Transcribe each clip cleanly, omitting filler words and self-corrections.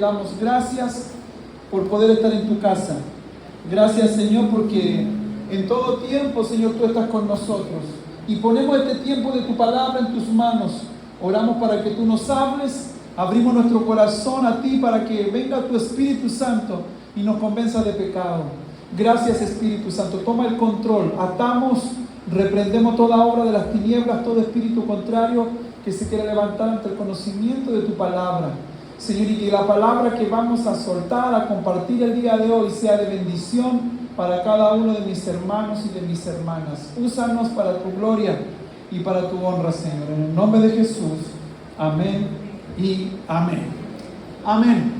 Damos gracias por poder estar en tu casa. Gracias, Señor, porque en todo tiempo, Señor, tú estás con nosotros. Y ponemos este tiempo de tu palabra en tus manos. Oramos para que tú nos hables. Abrimos nuestro corazón a ti para que venga tu Espíritu Santo y nos convenza de pecado. Gracias, Espíritu Santo. Toma el control. Atamos, reprendemos toda obra de las tinieblas, todo espíritu contrario que se quiera levantar ante el conocimiento de tu palabra. Señor, y que la palabra que vamos a soltar, a compartir el día de hoy, sea de bendición para cada uno de mis hermanos y de mis hermanas. Úsanos para tu gloria y para tu honra, Señor. En el nombre de Jesús. Amén y amén. Amén.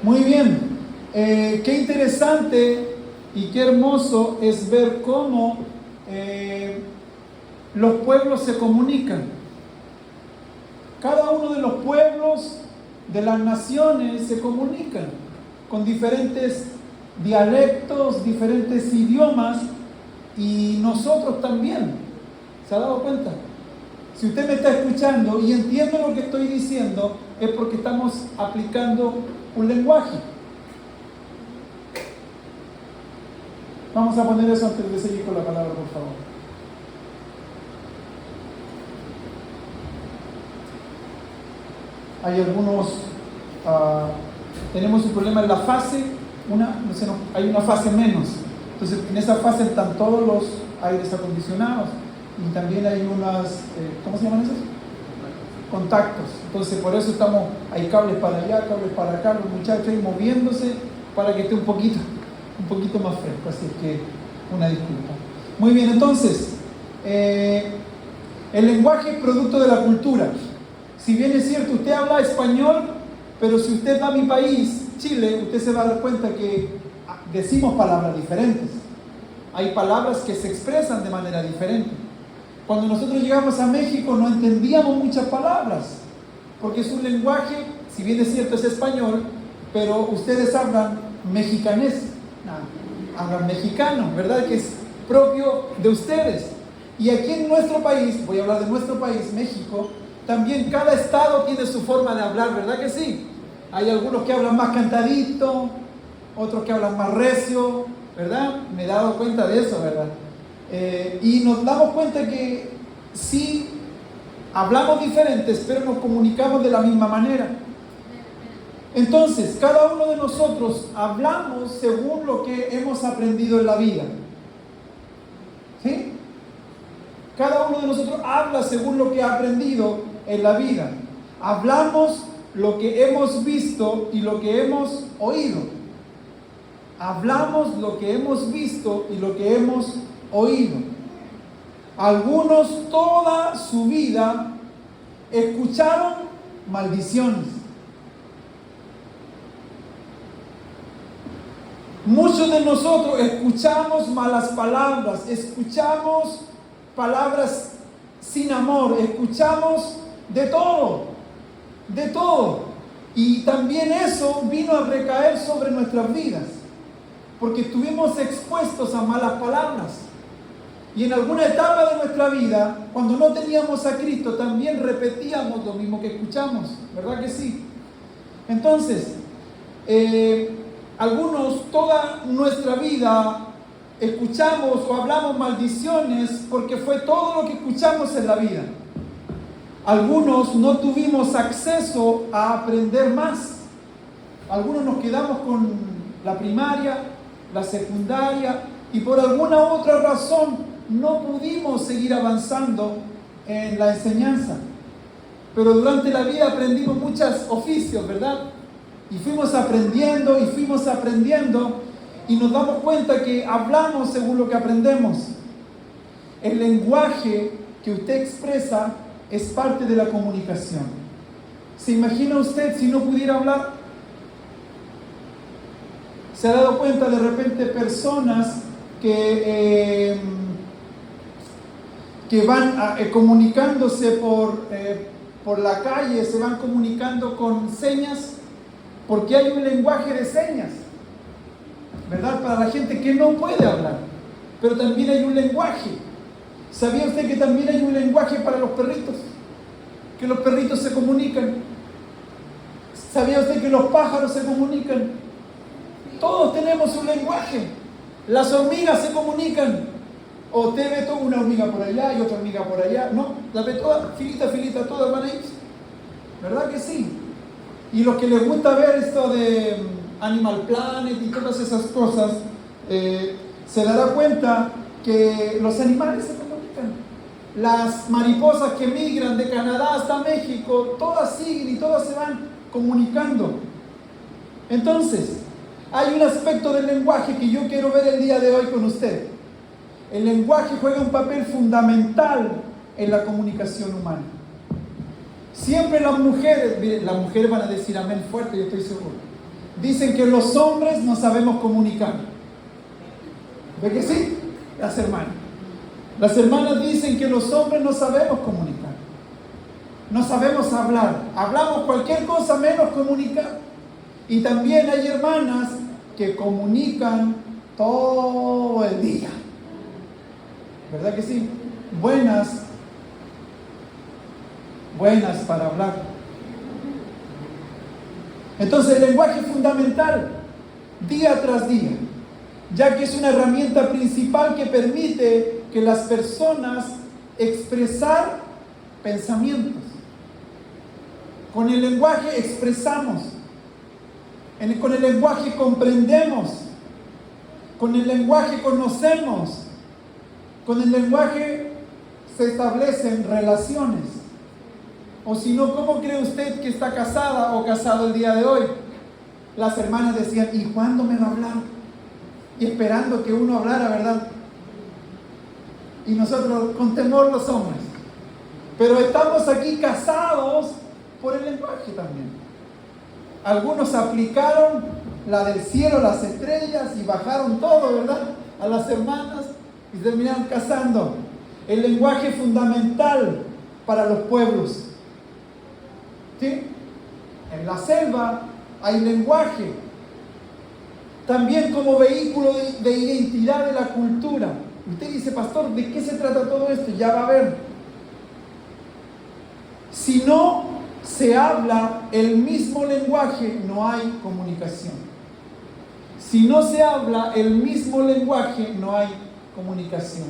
Muy bien. Qué interesante y qué hermoso es ver cómo los pueblos se comunican. Cada uno de los pueblos de las naciones se comunican con diferentes dialectos, diferentes idiomas, y nosotros también. ¿Se ha dado cuenta? Si usted me está escuchando y entiende lo que estoy diciendo, es porque estamos aplicando un lenguaje. Vamos a poner eso antes de seguir con la palabra, por favor. Hay algunos, tenemos un problema en la fase, hay una fase menos. Entonces, en esa fase están todos los aires acondicionados y también hay unas, ¿cómo se llaman esos? Contactos. Entonces, por eso hay cables para allá, cables para acá, los muchachos ahí moviéndose para que esté un poquito más fresco. Así que, una disculpa. Muy bien, entonces, el lenguaje es producto de la cultura. Si bien es cierto, usted habla español, pero si usted va a mi país, Chile, usted se va a dar cuenta que decimos palabras diferentes. Hay palabras que se expresan de manera diferente. Cuando nosotros llegamos a México no entendíamos muchas palabras, porque es un lenguaje, si bien es cierto, es español, pero ustedes hablan mexicanés, hablan mexicano, ¿verdad? Que es propio de ustedes. Y aquí en nuestro país, voy a hablar de nuestro país, México, también cada estado tiene su forma de hablar, ¿verdad que sí? Hay algunos que hablan más cantadito, otros que hablan más recio, ¿verdad? Me he dado cuenta de eso, ¿verdad? Y nos damos cuenta que sí, hablamos diferentes, pero nos comunicamos de la misma manera. Entonces, cada uno de nosotros hablamos según lo que hemos aprendido en la vida. ¿Sí? Cada uno de nosotros habla según lo que ha aprendido en la vida. Hablamos lo que hemos visto y lo que hemos oído. Hablamos lo que hemos visto y lo que hemos oído. Algunos toda su vida escucharon maldiciones. Muchos de nosotros escuchamos malas palabras, escuchamos palabras sin amor, escuchamos de todo. Y también eso vino a recaer sobre nuestras vidas, porque estuvimos expuestos a malas palabras. Y en alguna etapa de nuestra vida, cuando no teníamos a Cristo, también repetíamos lo mismo que escuchamos, ¿verdad que sí? Entonces, algunos toda nuestra vida escuchamos o hablamos maldiciones porque fue todo lo que escuchamos en la vida. Algunos no tuvimos acceso a aprender más. Algunos nos quedamos con la primaria, la secundaria, y por alguna otra razón no pudimos seguir avanzando en la enseñanza. Pero durante la vida aprendimos muchos oficios, ¿verdad? Y fuimos aprendiendo y nos damos cuenta que hablamos según lo que aprendemos. El lenguaje que usted expresa es parte de la comunicación. ¿Se imagina usted si no pudiera hablar? ¿Se ha dado cuenta de repente personas que van comunicándose por la calle, se van comunicando con señas? Porque hay un lenguaje de señas, ¿verdad? Para la gente que no puede hablar. Pero también hay un lenguaje. ¿Sabía usted que también hay un lenguaje para los perritos? Que los perritos se comunican. ¿Sabía usted que los pájaros se comunican? Todos tenemos un lenguaje. Las hormigas se comunican. O usted ve toda una hormiga por allá y otra hormiga por allá. No, las ve todas, filita, todas van a ir. ¿Verdad que sí? Y los que les gusta ver esto de Animal Planet y todas esas cosas, se dará cuenta que los animales se comunican. Las mariposas que migran de Canadá hasta México, todas siguen y todas se van comunicando. Entonces, hay un aspecto del lenguaje que yo quiero ver el día de hoy con usted. El lenguaje juega un papel fundamental en la comunicación humana. Siempre las mujeres van a decir amén fuerte, yo estoy seguro. Dicen que los hombres no sabemos comunicar. ¿Ve que sí? Las hermanas. Las hermanas dicen que los hombres no sabemos comunicar. No sabemos hablar. Hablamos cualquier cosa menos comunicar. Y también hay hermanas que comunican todo el día. ¿Verdad que sí? Buenas para hablar. Entonces el lenguaje es fundamental día tras día, ya que es una herramienta principal que permite que las personas expresar pensamientos. Con el lenguaje expresamos, con el lenguaje comprendemos, con el lenguaje conocemos, con el lenguaje se establecen relaciones. O si no, ¿cómo cree usted que está casada o casado el día de hoy? Las hermanas decían, ¿y cuándo me va a hablar? Y esperando que uno hablara, ¿verdad? Y nosotros con temor los hombres. Pero estamos aquí casados por el lenguaje también. Algunos aplicaron la del cielo, las estrellas, y bajaron todo, ¿verdad? A las hermanas y terminaron casando. El lenguaje es fundamental para los pueblos. ¿Sí? En la selva hay lenguaje. También como vehículo de identidad de la cultura. Usted dice, pastor, ¿de qué se trata todo esto? Ya va a ver. Si no se habla el mismo lenguaje, no hay comunicación. Si no se habla el mismo lenguaje, no hay comunicación.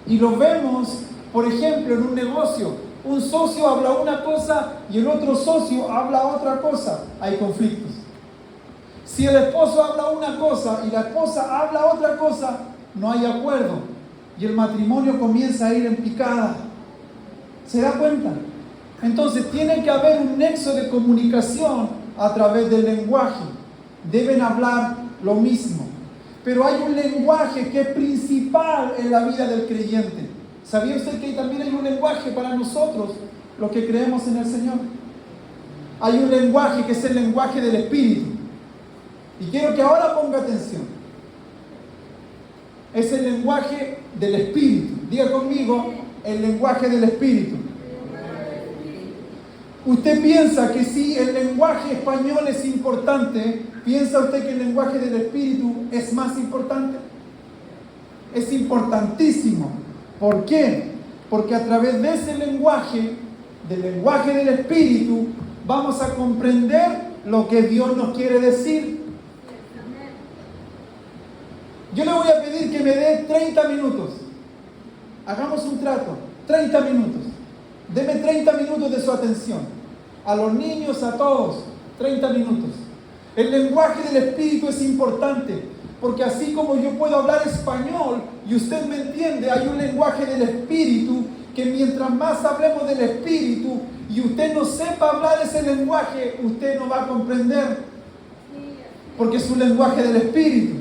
Y lo vemos, por ejemplo, en un negocio. Un socio habla una cosa y el otro socio habla otra cosa. Hay conflictos. Si el esposo habla una cosa y la esposa habla otra cosa, no hay acuerdo. Y el matrimonio comienza a ir en picada. ¿Se da cuenta? Entonces tiene que haber un nexo de comunicación a través del lenguaje. Deben hablar lo mismo. Pero hay un lenguaje que es principal en la vida del creyente. ¿Sabía usted que también hay un lenguaje para nosotros, los que creemos en el Señor? Hay un lenguaje que es el lenguaje del Espíritu. Y quiero que ahora ponga atención. Es el lenguaje del Espíritu. Diga conmigo, el lenguaje del Espíritu. ¿Usted piensa que si el lenguaje español es importante, piensa usted que el lenguaje del Espíritu es más importante? Es importantísimo. ¿Por qué? Porque a través de ese lenguaje, del lenguaje del Espíritu, vamos a comprender lo que Dios nos quiere decir. Yo le voy a pedir que me dé 30 minutos. Hagamos un trato. 30 minutos. Deme 30 minutos de su atención. A los niños, a todos. 30 minutos. El lenguaje del Espíritu es importante. Porque así como yo puedo hablar español y usted me entiende, hay un lenguaje del Espíritu que mientras más hablemos del Espíritu y usted no sepa hablar ese lenguaje, usted no va a comprender. Porque es un lenguaje del Espíritu.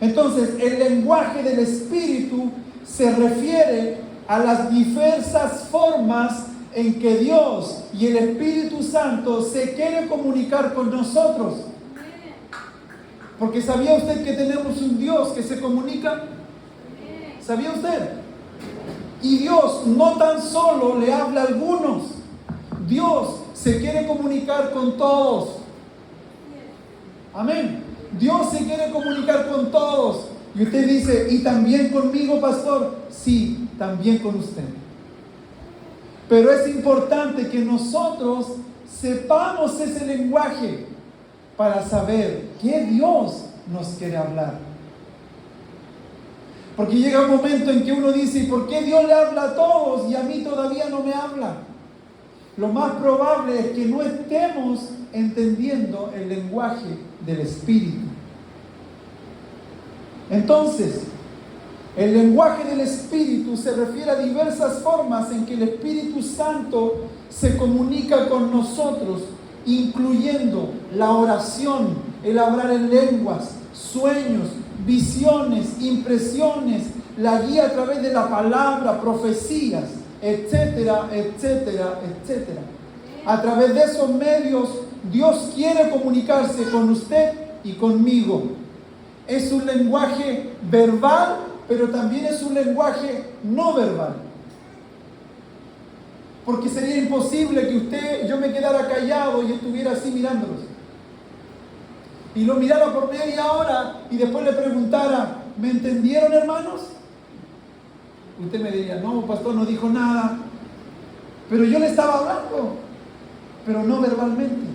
Entonces, el lenguaje del Espíritu se refiere a las diversas formas en que Dios y el Espíritu Santo se quieren comunicar con nosotros. Porque ¿sabía usted que tenemos un Dios que se comunica? ¿Sabía usted? Y Dios no tan solo le habla a algunos. Dios se quiere comunicar con todos. Amén. Dios se quiere comunicar con todos. Y usted dice, ¿y también conmigo, pastor? Sí, también con usted. Pero es importante que nosotros sepamos ese lenguaje para saber qué Dios nos quiere hablar. Porque llega un momento en que uno dice, ¿y por qué Dios le habla a todos y a mí todavía no me habla? Lo más probable es que no estemos entendiendo el lenguaje del Espíritu. Entonces, el lenguaje del Espíritu se refiere a diversas formas en que el Espíritu Santo se comunica con nosotros, incluyendo la oración, el hablar en lenguas, sueños, visiones, impresiones, la guía a través de la palabra, profecías, etcétera, etcétera, etcétera. A través de esos medios, Dios quiere comunicarse con usted y conmigo. Es un lenguaje verbal, pero también es un lenguaje no verbal. Porque sería imposible que yo me quedara callado y estuviera así mirándolos. Y lo mirara por media hora y después le preguntara, ¿me entendieron, hermanos? Usted me diría, no, pastor, no dijo nada. Pero yo le estaba hablando, pero no verbalmente.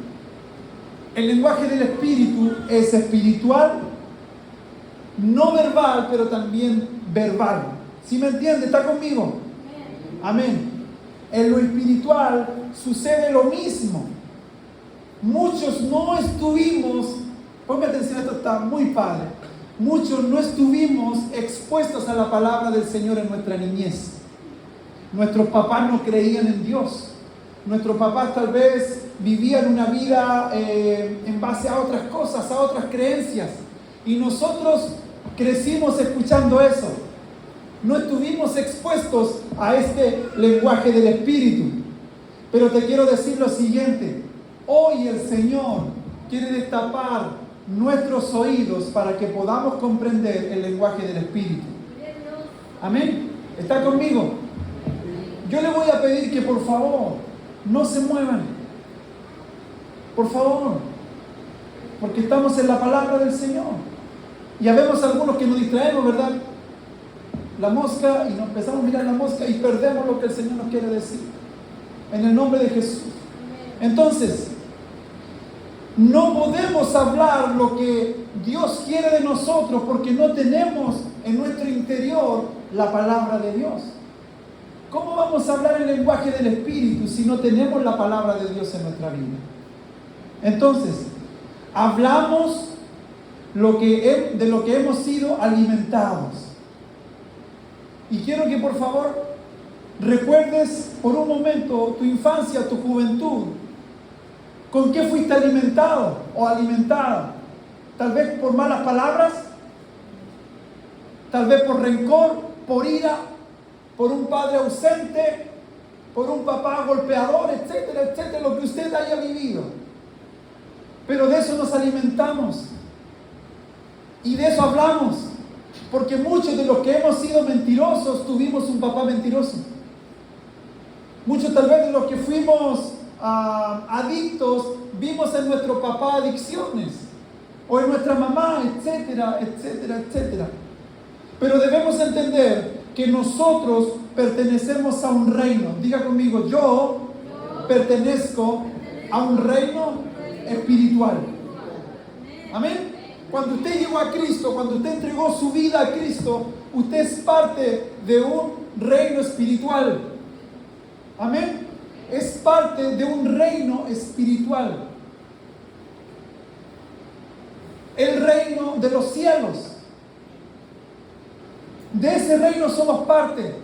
El lenguaje del Espíritu es espiritual, no verbal, pero también verbal. ¿Sí me entiende? ¿Está conmigo? Amén. En lo espiritual sucede lo mismo. Muchos no estuvimos, ponga atención, esto está muy padre. Muchos no estuvimos expuestos a la palabra del Señor en nuestra niñez. Nuestros papás no creían en Dios. Nuestros papás tal vez vivían una vida en base a otras cosas, a otras creencias. Y nosotros crecimos escuchando eso. No estuvimos expuestos a este lenguaje del Espíritu. Pero te quiero decir lo siguiente. Hoy el Señor quiere destapar nuestros oídos para que podamos comprender el lenguaje del Espíritu. Amén. ¿Está conmigo? Yo le voy a pedir que por favor no se muevan. Por favor. Porque estamos en la palabra del Señor. Y habemos algunos que nos distraemos, ¿verdad? La mosca, y nos empezamos a mirar la mosca y perdemos lo que el Señor nos quiere decir. En el nombre de Jesús. Entonces, no podemos hablar lo que Dios quiere de nosotros porque no tenemos en nuestro interior la palabra de Dios. ¿Cómo vamos a hablar el lenguaje del Espíritu si no tenemos la palabra de Dios en nuestra vida? Entonces, hablamos de lo que hemos sido alimentados. Y quiero que por favor recuerdes por un momento tu infancia, tu juventud. ¿Con qué fuiste alimentado o alimentada? Tal vez por malas palabras, tal vez por rencor, por ira, por un padre ausente, por un papá golpeador, etcétera, etcétera, lo que usted haya vivido. Pero de eso nos alimentamos y de eso hablamos, porque muchos de los que hemos sido mentirosos tuvimos un papá mentiroso. Muchos tal vez de los que fuimos adictos, vimos en nuestro papá adicciones, o en nuestra mamá, etcétera, etcétera, etcétera. Pero debemos entender que nosotros pertenecemos a un reino. Diga conmigo, yo pertenezco a un reino espiritual. Amén. Cuando usted llegó a Cristo, cuando usted entregó su vida a Cristo, usted es parte de un reino espiritual. Amén. Es parte de un reino espiritual. El reino de los cielos. De ese reino somos parte.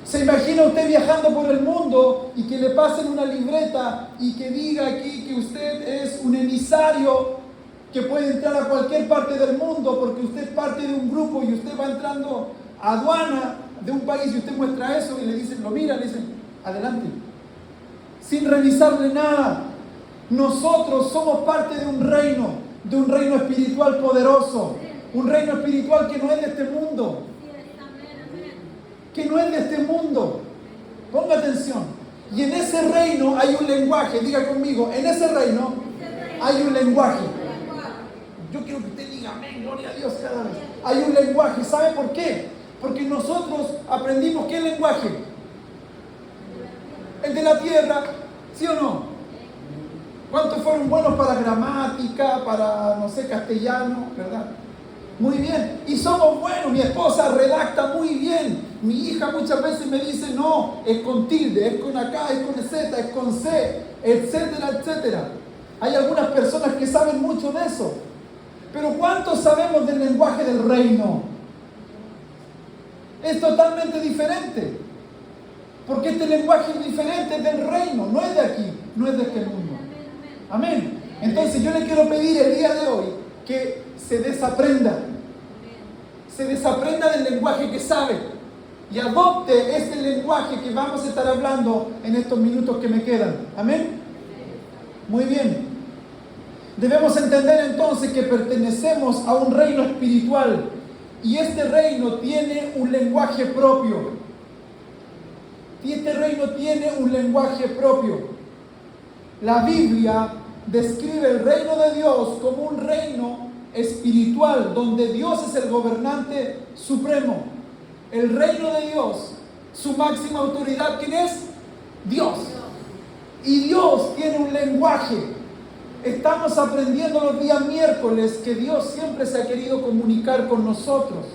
¿Se imagina usted viajando por el mundo y que le pasen una libreta y que diga aquí que usted es un emisario que puede entrar a cualquier parte del mundo porque usted es parte de un grupo y usted va entrando a aduana de un país y usted muestra eso y le dicen, lo mira, le dicen, adelante, sin revisarle nada? Nosotros somos parte de un reino espiritual poderoso, un reino espiritual que no es de este mundo, que no es de este mundo. Ponga atención. Y en ese reino hay un lenguaje, diga conmigo, en ese reino hay un lenguaje. Yo quiero que usted diga amén, gloria a Dios cada vez. Hay un lenguaje, ¿sabe por qué? Porque nosotros aprendimos ¿qué lenguaje? el de la tierra, ¿sí o no? ¿Cuántos fueron buenos para gramática, para, no sé, castellano, verdad? Muy bien, y somos buenos, mi esposa redacta muy bien, mi hija muchas veces me dice, no, es con tilde, es con acá, es con Z, es con C, etcétera, etcétera. Hay algunas personas que saben mucho de eso, pero ¿cuántos sabemos del lenguaje del reino? Es totalmente diferente, porque este lenguaje es diferente, es del reino, no es de aquí, no es de este mundo. Amén. Entonces yo le quiero pedir el día de hoy que se desaprenda del lenguaje que sabe y adopte este lenguaje que vamos a estar hablando en estos minutos que me quedan. Amén. Muy bien. Debemos entender entonces que pertenecemos a un reino espiritual y este reino tiene un lenguaje propio. Y este reino tiene un lenguaje propio. La Biblia describe el reino de Dios como un reino espiritual, donde Dios es el gobernante supremo. El reino de Dios, su máxima autoridad, ¿quién es? Dios. Y Dios tiene un lenguaje. Estamos aprendiendo los días miércoles que Dios siempre se ha querido comunicar con nosotros.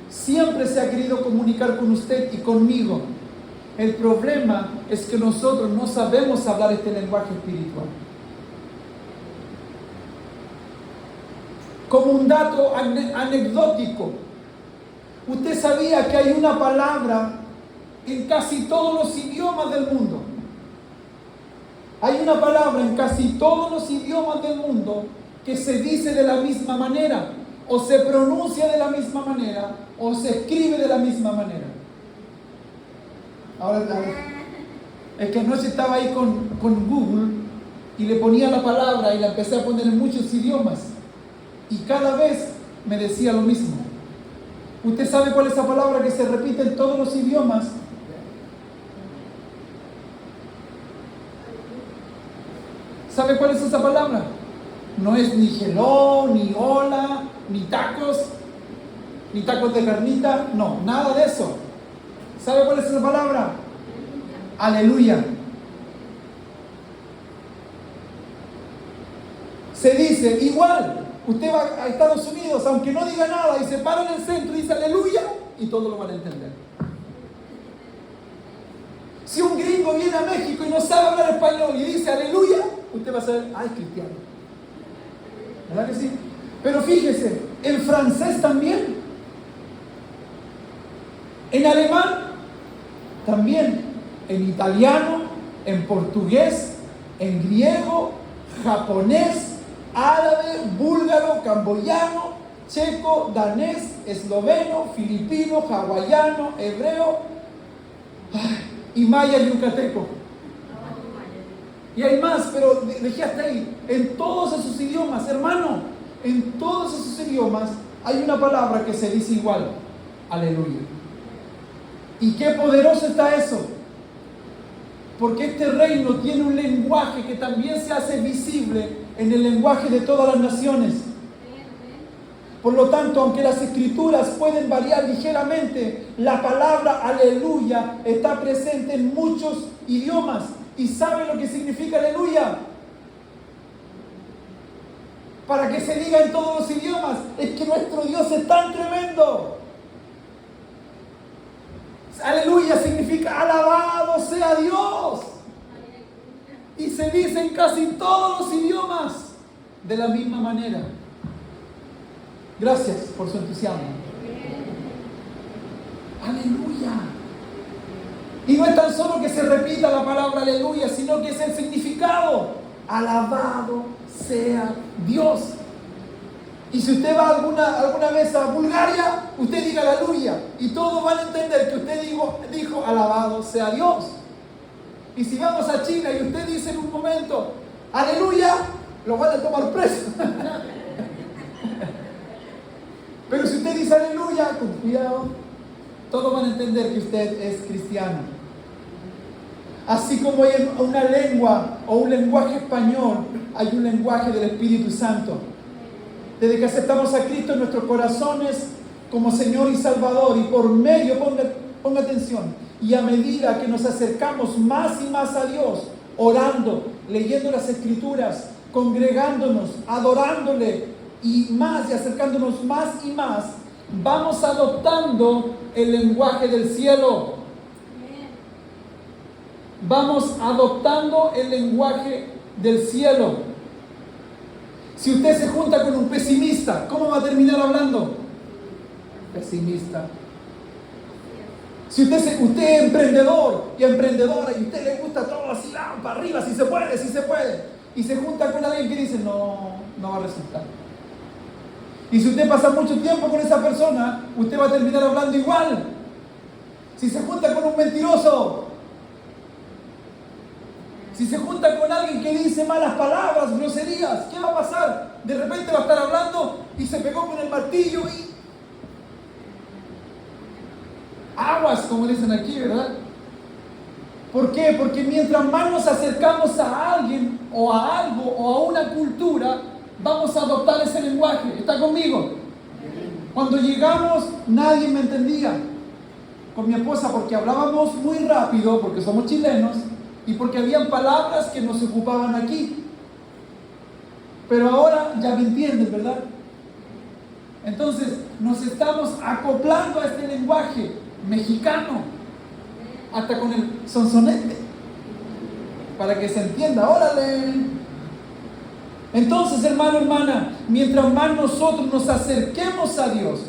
Siempre se ha querido comunicar con usted y conmigo. El problema es que nosotros no sabemos hablar este lenguaje espiritual. Como un dato anecdótico, usted sabía que hay una palabra en casi todos los idiomas del mundo. Hay una palabra en casi todos los idiomas del mundo que se dice de la misma manera, o se pronuncia de la misma manera, o se escribe de la misma manera. Ahora, es que anoche estaba ahí con Google y le ponía la palabra y la empecé a poner en muchos idiomas. Y cada vez me decía lo mismo. ¿Usted sabe cuál es esa palabra que se repite en todos los idiomas? ¿Sabe cuál es esa palabra? No es ni hello, ni hola, ni tacos de carnita, no, nada de eso. ¿Sabe cuál es esa palabra? Aleluya. Se dice igual. Usted va a Estados Unidos, aunque no diga nada, y se para en el centro y dice aleluya, y todos lo van a entender. Si un gringo viene a México y no sabe hablar español y dice aleluya, usted va a saber, ay, cristiano. ¿Verdad que sí? Pero fíjese, en francés también, en alemán también, en italiano, en portugués, en griego, japonés, árabe, búlgaro, camboyano, checo, danés, esloveno, filipino, hawaiano, hebreo y maya yucateco. Y hay más, pero dejé hasta ahí. En todos esos idiomas, hermano, en todos esos idiomas hay una palabra que se dice igual. Aleluya. ¿Y qué poderoso está eso? Porque este reino tiene un lenguaje que también se hace visible en el lenguaje de todas las naciones. Por lo tanto, aunque las escrituras pueden variar ligeramente, la palabra aleluya está presente en muchos idiomas. ¿Y sabe lo que significa aleluya? Para que se diga en todos los idiomas, es que nuestro Dios es tan tremendo. Aleluya significa alabado sea Dios. Y se dice en casi todos los idiomas de la misma manera. Gracias por su entusiasmo. Aleluya. Y no es tan solo que se repita la palabra aleluya, sino que es el significado. Alabado sea Dios. Y si usted va alguna vez a Bulgaria, usted diga aleluya. Y todos van a entender que usted dijo alabado sea Dios. Y si vamos a China y usted dice en un momento aleluya, lo van a tomar preso. Pero si usted dice aleluya, con cuidado, todos van a entender que usted es cristiano. Así como hay una lengua o un lenguaje español, hay un lenguaje del Espíritu Santo. Desde que aceptamos a Cristo en nuestros corazones como Señor y Salvador, y por medio, ponga atención, y a medida que nos acercamos más y más a Dios, orando, leyendo las Escrituras, congregándonos, adorándole, y acercándonos más y más, vamos adoptando el lenguaje del cielo. Vamos adoptando el lenguaje del cielo. Si usted se junta con un pesimista, ¿cómo va a terminar hablando? Pesimista. Si usted es emprendedor y emprendedora y a usted le gusta todo así, para arriba, si se puede, y se junta con alguien que dice, no va a resultar. Y si usted pasa mucho tiempo con esa persona, usted va a terminar hablando igual. Si se junta con un mentiroso, si se junta con alguien que dice malas palabras, groserías, ¿qué va a pasar? De repente va a estar hablando y se pegó con el martillo y... aguas, como dicen aquí, ¿verdad? ¿Por qué? Porque mientras más nos acercamos a alguien o a algo o a una cultura, vamos a adoptar ese lenguaje. ¿Está conmigo? Cuando llegamos, nadie me entendía. Con mi esposa, porque hablábamos muy rápido, porque somos chilenos, y porque habían palabras que no se ocupaban aquí. Pero ahora ya me entienden, ¿verdad? Entonces, nos estamos acoplando a este lenguaje mexicano, hasta con el sonsonete, para que se entienda. ¡Órale! Entonces, hermano, hermana, mientras más nosotros nos acerquemos a Dios,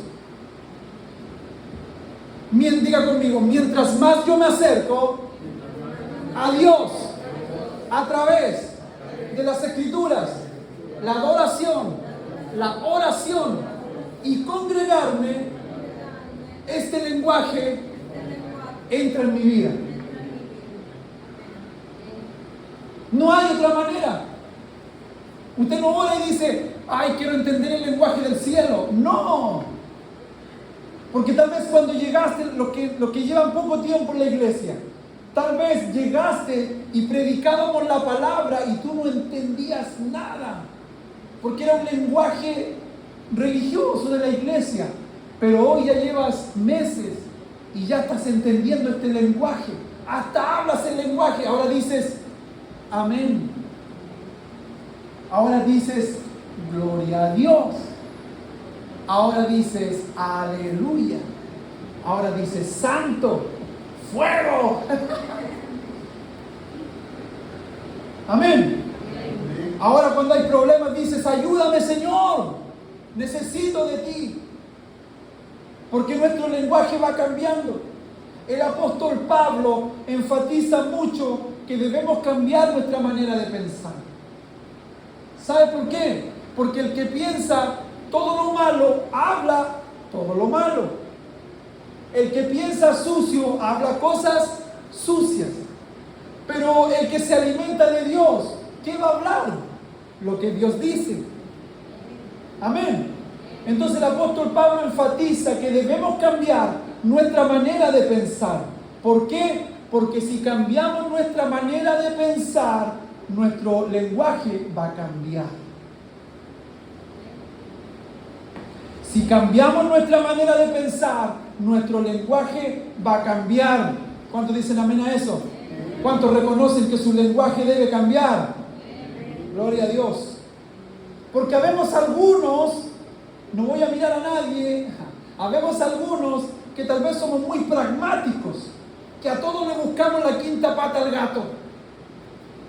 diga conmigo, mientras más yo me acerco a Dios a través de las Escrituras, la adoración, la oración y congregarme, este lenguaje entra en mi vida. No hay otra manera. Usted no ora y dice, ay, quiero entender el lenguaje del cielo. No. Porque tal vez cuando llegaste, los que llevan poco tiempo en la iglesia, tal vez llegaste y predicábamos la palabra y tú no entendías nada. Porque era un lenguaje religioso de la iglesia. Pero hoy ya llevas meses y ya estás entendiendo este lenguaje. Hasta hablas el lenguaje. Ahora dices, amén. Ahora dices, gloria a Dios. Ahora dices, aleluya. Ahora dices, santo, fuego. Amén. Ahora cuando hay problemas dices, ayúdame, Señor. Necesito de ti. Porque nuestro lenguaje va cambiando. El apóstol Pablo enfatiza mucho que debemos cambiar nuestra manera de pensar. ¿Sabe por qué? Porque el que piensa todo lo malo, habla todo lo malo. El que piensa sucio, habla cosas sucias. Pero el que se alimenta de Dios, ¿qué va a hablar? Lo que Dios dice. Amén. Entonces el apóstol Pablo enfatiza que debemos cambiar nuestra manera de pensar. ¿Por qué? Porque si cambiamos nuestra manera de pensar, nuestro lenguaje va a cambiar. Si cambiamos nuestra manera de pensar, nuestro lenguaje va a cambiar. ¿Cuántos dicen amén a eso? ¿Cuántos reconocen que su lenguaje debe cambiar? Gloria a Dios. Porque habemos algunos, no voy a mirar a nadie, habemos algunos que tal vez somos muy pragmáticos, que a todos le buscamos la quinta pata al gato.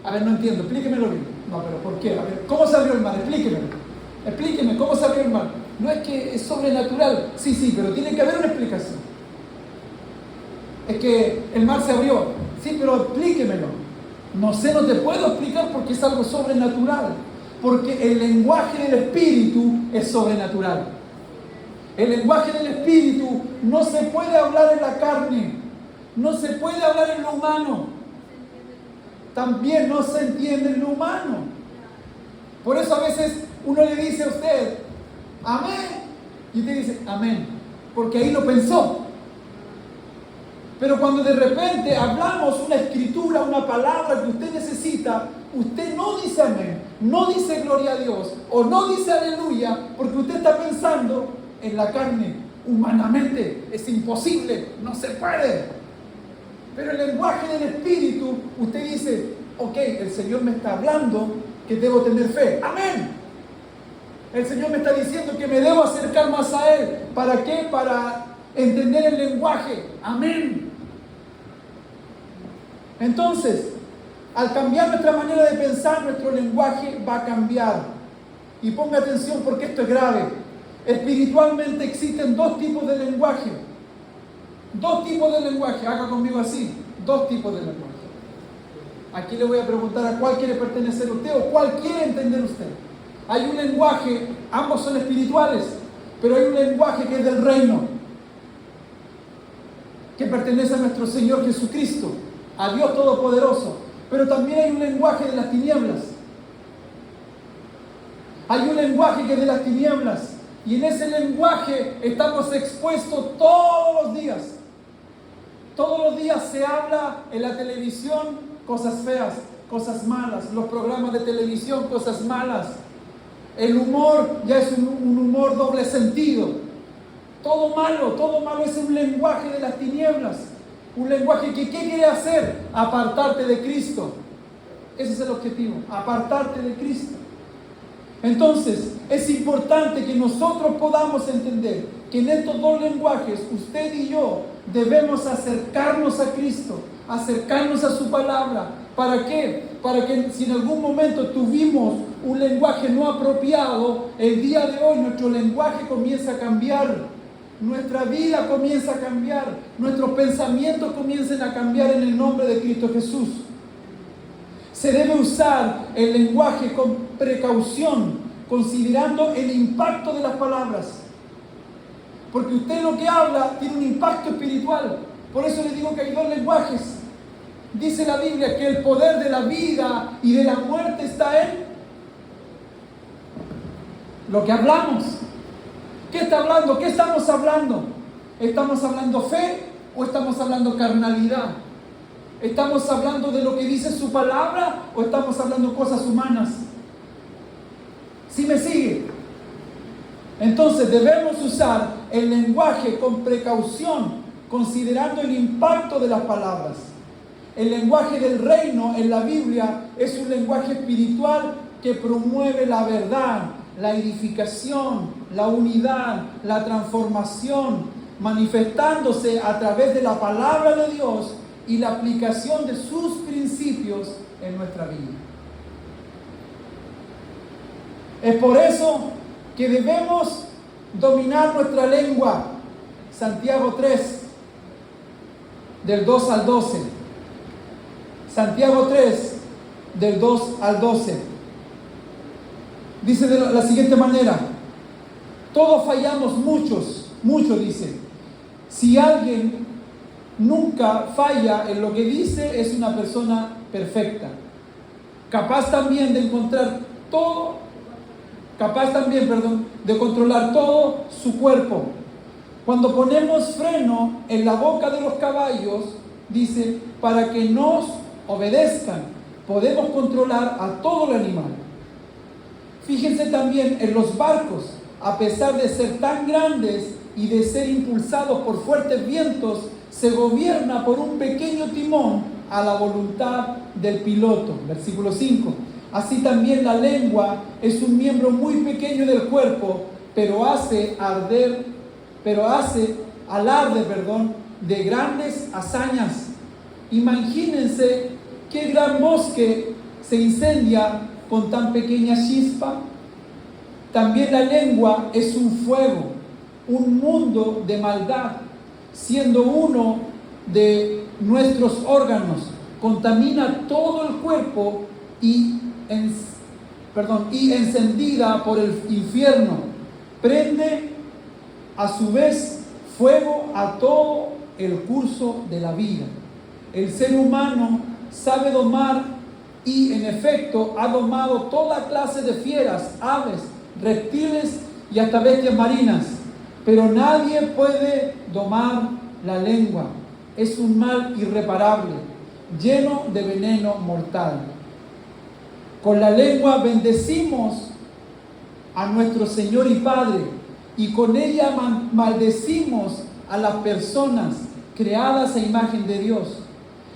A ver, no entiendo, explíquemelo bien. No, pero ¿por qué? A ver, ¿cómo se abrió el mar? Explíqueme, ¿cómo se abrió el mar? No es que es sobrenatural. Sí, pero tiene que haber una explicación. Es que el mar se abrió. Sí, pero explíquemelo. No sé, no te puedo explicar porque es algo sobrenatural. Porque el lenguaje del Espíritu es sobrenatural. El lenguaje del Espíritu no se puede hablar en la carne. No se puede hablar en lo humano. También no se entiende en lo humano. Por eso a veces uno le dice a usted, amén. Y usted dice, amén. Porque ahí lo pensó. Pero cuando de repente hablamos una escritura, una palabra que usted necesita, usted no dice amén, no dice gloria a Dios, o no dice aleluya, porque usted está pensando en la carne, humanamente es imposible, no se puede. Pero el lenguaje del Espíritu, usted dice, ok, el Señor me está hablando que debo tener fe. Amén. El Señor me está diciendo que me debo acercar más a Él. ¿Para qué? Para entender el lenguaje. Amén. Entonces, al cambiar nuestra manera de pensar, nuestro lenguaje va a cambiar. Y ponga atención porque esto es grave. Espiritualmente existen dos tipos de lenguaje. Dos tipos de lenguaje. Haga conmigo así. Dos tipos de lenguaje. Aquí le voy a preguntar a cuál quiere pertenecer usted o cuál quiere entender usted. Hay un lenguaje, ambos son espirituales, pero hay un lenguaje que es del reino, que pertenece a nuestro Señor Jesucristo, a Dios Todopoderoso. Pero también hay un lenguaje de las tinieblas. Hay un lenguaje que es de las tinieblas. Y en ese lenguaje estamos expuestos todos los días. Todos los días se habla en la televisión cosas feas, cosas malas. Los programas de televisión, cosas malas. El humor ya es un humor doble sentido. Todo malo es un lenguaje de las tinieblas. Un lenguaje que, ¿qué quiere hacer? Apartarte de Cristo. Ese es el objetivo, apartarte de Cristo. Entonces, es importante que nosotros podamos entender que en estos dos lenguajes, usted y yo, debemos acercarnos a Cristo, acercarnos a su palabra. ¿Para qué? Para que si en algún momento tuvimos un lenguaje no apropiado, el día de hoy nuestro lenguaje comienza a cambiar. Nuestra vida comienza a cambiar, nuestros pensamientos comienzan a cambiar en el nombre de Cristo Jesús. Se debe usar el lenguaje con precaución, considerando el impacto de las palabras. Porque usted lo que habla tiene un impacto espiritual. Por eso le digo que hay dos lenguajes. Dice la Biblia que el poder de la vida y de la muerte está en lo que hablamos. ¿Qué está hablando? ¿Qué estamos hablando? ¿Estamos hablando fe o estamos hablando carnalidad? ¿Estamos hablando de lo que dice su palabra o estamos hablando cosas humanas? ¿Sí me sigue? Entonces debemos usar el lenguaje con precaución, considerando el impacto de las palabras. El lenguaje del reino en la Biblia es un lenguaje espiritual que promueve la verdad, la edificación, la unidad, la transformación, manifestándose a través de la palabra de Dios y la aplicación de sus principios en nuestra vida. Es por eso que debemos dominar nuestra lengua. Santiago 3, del 2 al 12. Santiago 3, del 2 al 12. Dice de la siguiente manera: todos fallamos, muchos dice. Si alguien nunca falla en lo que dice, es una persona perfecta, capaz también de controlar todo su cuerpo. Cuando ponemos freno en la boca de los caballos, dice, para que nos obedezcan, podemos controlar a todo el animal. Fíjense también en los barcos, a pesar de ser tan grandes y de ser impulsados por fuertes vientos, se gobierna por un pequeño timón a la voluntad del piloto. Versículo 5. Así también la lengua es un miembro muy pequeño del cuerpo, pero hace alarde de grandes hazañas. Imagínense qué gran bosque se incendia con tan pequeña chispa. También la lengua es un fuego, un mundo de maldad, siendo uno de nuestros órganos, contamina todo el cuerpo y encendida por el infierno, prende a su vez fuego a todo el curso de la vida. El ser humano sabe domar y en efecto ha domado toda clase de fieras, aves, reptiles y hasta bestias marinas, pero nadie puede domar la lengua. Es un mal irreparable, lleno de veneno mortal. Con la lengua bendecimos a nuestro Señor y Padre, y con ella maldecimos a las personas creadas a imagen de Dios.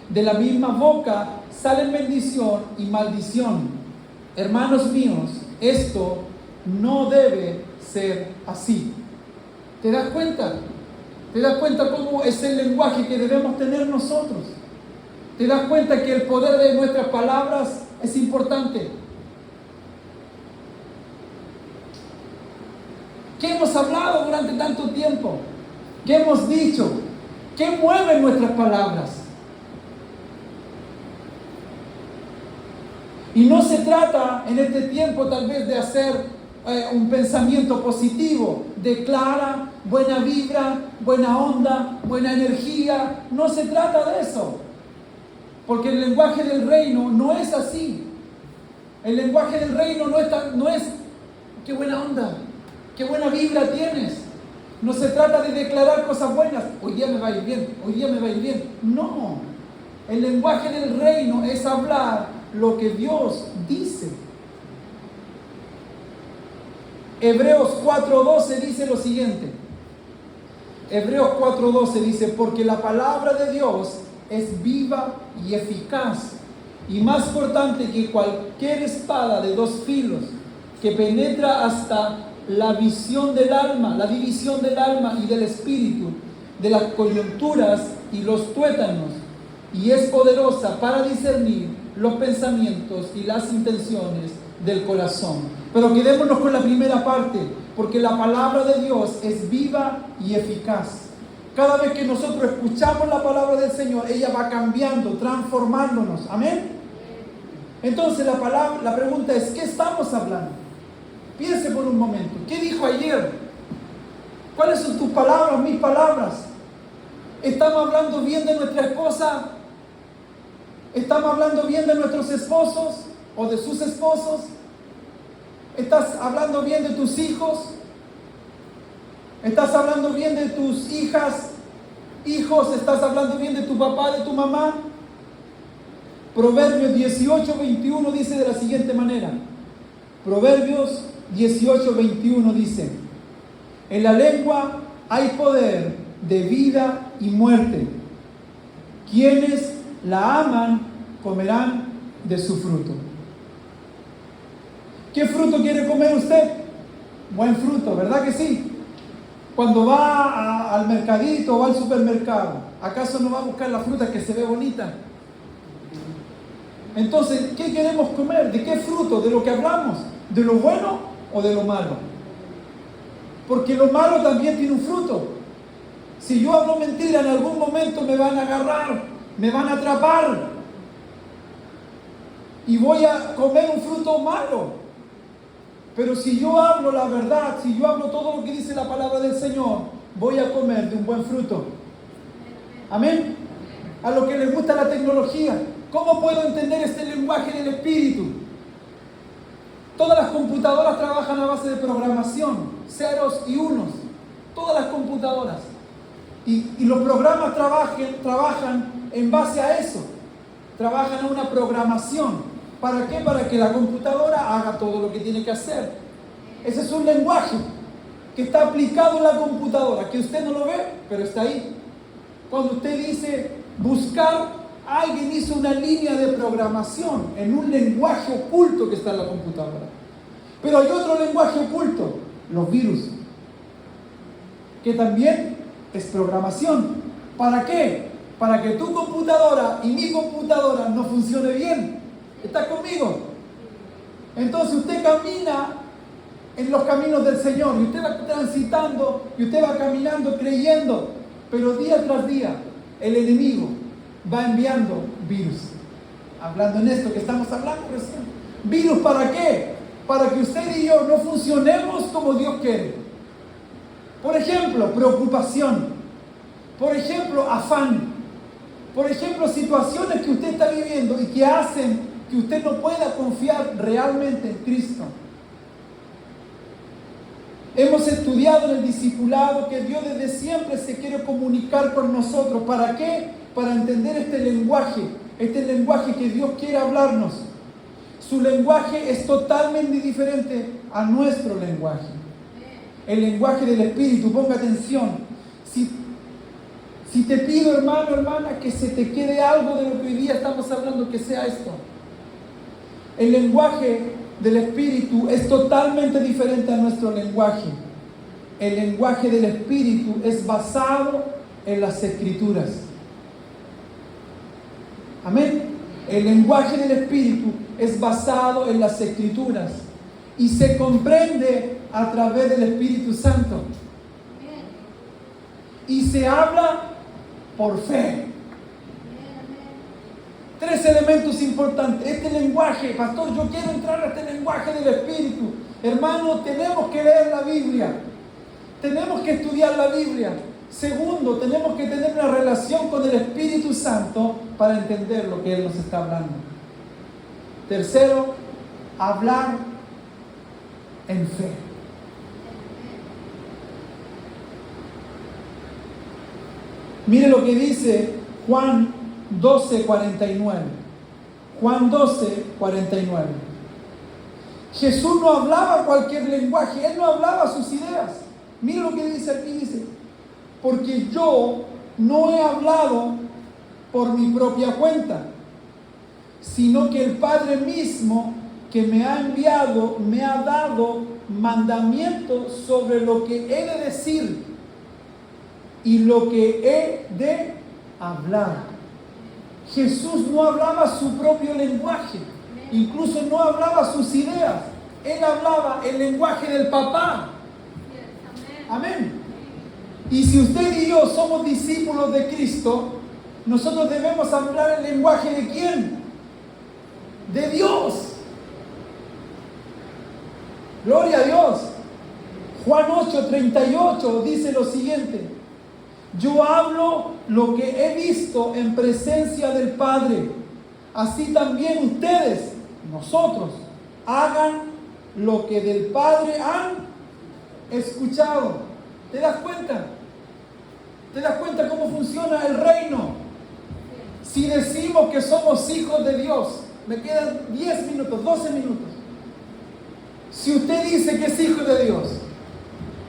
De la misma boca salen bendición y maldición. Hermanos míos, esto no debe ser así. ¿Te das cuenta? ¿Te das cuenta cómo es el lenguaje que debemos tener nosotros? ¿Te das cuenta que el poder de nuestras palabras es importante? ¿Qué hemos hablado durante tanto tiempo? ¿Qué hemos dicho? ¿Qué mueven nuestras palabras? Y no se trata en este tiempo tal vez de hacer un pensamiento positivo, declara buena vibra, buena onda, buena energía. No se trata de eso. Porque el lenguaje del reino no es así. El lenguaje del reino no es qué buena onda, qué buena vibra tienes. No se trata de declarar cosas buenas. Hoy día me va a ir bien, hoy día me va a ir bien. No. El lenguaje del reino es hablar lo que Dios dice. Hebreos 4:12 dice lo siguiente. Hebreos 4:12 dice, porque la palabra de Dios es viva y eficaz, y más cortante que cualquier espada de dos filos, que penetra hasta la visión del alma, la división del alma y del espíritu, de las coyunturas y los tuétanos, y es poderosa para discernir los pensamientos y las intenciones del corazón. Pero quedémonos con la primera parte, porque la palabra de Dios es viva y eficaz. Cada vez que nosotros escuchamos la palabra del Señor, ella va cambiando, transformándonos. Amén. Entonces la pregunta es, ¿qué estamos hablando? Piense por un momento. ¿Qué dijo ayer? ¿Cuáles son tus palabras, mis palabras? ¿Estamos hablando bien de nuestra esposa? ¿Estamos hablando bien de nuestros esposos o de sus esposos? ¿Estás hablando bien de tus hijos? ¿Estás hablando bien de tus hijas, hijos? ¿Estás hablando bien de tu papá, de tu mamá? Proverbios 18:21 dice de la siguiente manera. Proverbios 18:21 dice, en la lengua hay poder de vida y muerte. Quienes la aman comerán de su fruto. ¿Qué fruto quiere comer usted? Buen fruto, ¿verdad que sí? Cuando va al mercadito o al supermercado, ¿acaso no va a buscar la fruta que se ve bonita? Entonces, ¿qué queremos comer? ¿De qué fruto? ¿De lo que hablamos? ¿De lo bueno o de lo malo? Porque lo malo también tiene un fruto. Si yo hablo mentira, en algún momento me van a agarrar, me van a atrapar y voy a comer un fruto malo. Pero si yo hablo la verdad, si yo hablo todo lo que dice la palabra del Señor, voy a comer de un buen fruto. Amén. A lo que les gusta la tecnología, ¿cómo puedo entender este lenguaje del espíritu? Todas las computadoras trabajan a base de programación, ceros y unos. Todas las computadoras. Y los programas trabajan en base a eso. Trabajan a una programación. ¿Para qué? Para que la computadora haga todo lo que tiene que hacer. Ese es un lenguaje que está aplicado en la computadora, que usted no lo ve, pero está ahí. Cuando usted dice buscar, alguien hizo una línea de programación en un lenguaje oculto que está en la computadora. Pero hay otro lenguaje oculto, los virus, que también es programación. ¿Para qué? Para que tu computadora y mi computadora no funcione bien. ¿Está conmigo? Entonces usted camina en los caminos del Señor y usted va transitando y usted va caminando creyendo, pero día tras día el enemigo va enviando virus. Hablando en esto que estamos hablando recién. ¿Virus para qué? Para que usted y yo no funcionemos como Dios quiere. Por ejemplo, preocupación. Por ejemplo, afán. Por ejemplo, situaciones que usted está viviendo y que hacen que usted no pueda confiar realmente en Cristo. Hemos estudiado en el discipulado que Dios desde siempre se quiere comunicar con nosotros. ¿Para qué? Para entender este lenguaje que Dios quiere hablarnos. Su lenguaje es totalmente diferente a nuestro lenguaje. el lenguaje del Espíritu. Ponga atención. Si te pido, hermano, hermana, que se te quede algo de lo que hoy día estamos hablando, que sea esto. El lenguaje del Espíritu es totalmente diferente a nuestro lenguaje. El lenguaje del Espíritu es basado en las Escrituras. Amén. El lenguaje del Espíritu es basado en las Escrituras y se comprende a través del Espíritu Santo. Y se habla por fe. 3 elementos importantes. Este lenguaje, pastor, yo quiero entrar a este lenguaje del Espíritu. Hermano, tenemos que leer la Biblia. Tenemos que estudiar la Biblia. Segundo, tenemos que tener una relación con el Espíritu Santo para entender lo que Él nos está hablando. Tercero, hablar en fe. Mire lo que dice Juan 12:49. Juan 12:49. Jesús no hablaba cualquier lenguaje, Él no hablaba sus ideas. Mire lo que dice aquí, dice: porque yo no he hablado por mi propia cuenta, sino que el Padre mismo que me ha enviado me ha dado mandamientos sobre lo que he de decir y lo que he de hablar. Jesús no hablaba su propio lenguaje, incluso no hablaba sus ideas. Él hablaba el lenguaje del Papá. Amén. Y si usted y yo somos discípulos de Cristo, nosotros debemos hablar el lenguaje ¿de quién? De Dios. Gloria a Dios. Juan 8:38 dice lo siguiente: yo hablo lo que he visto en presencia del Padre, así también ustedes, nosotros, hagan lo que del Padre han escuchado. ¿Te das cuenta? ¿Te das cuenta cómo funciona el reino? Si decimos que somos hijos de Dios, me quedan 10 minutos, 12 minutos. Si usted dice que es hijo de Dios,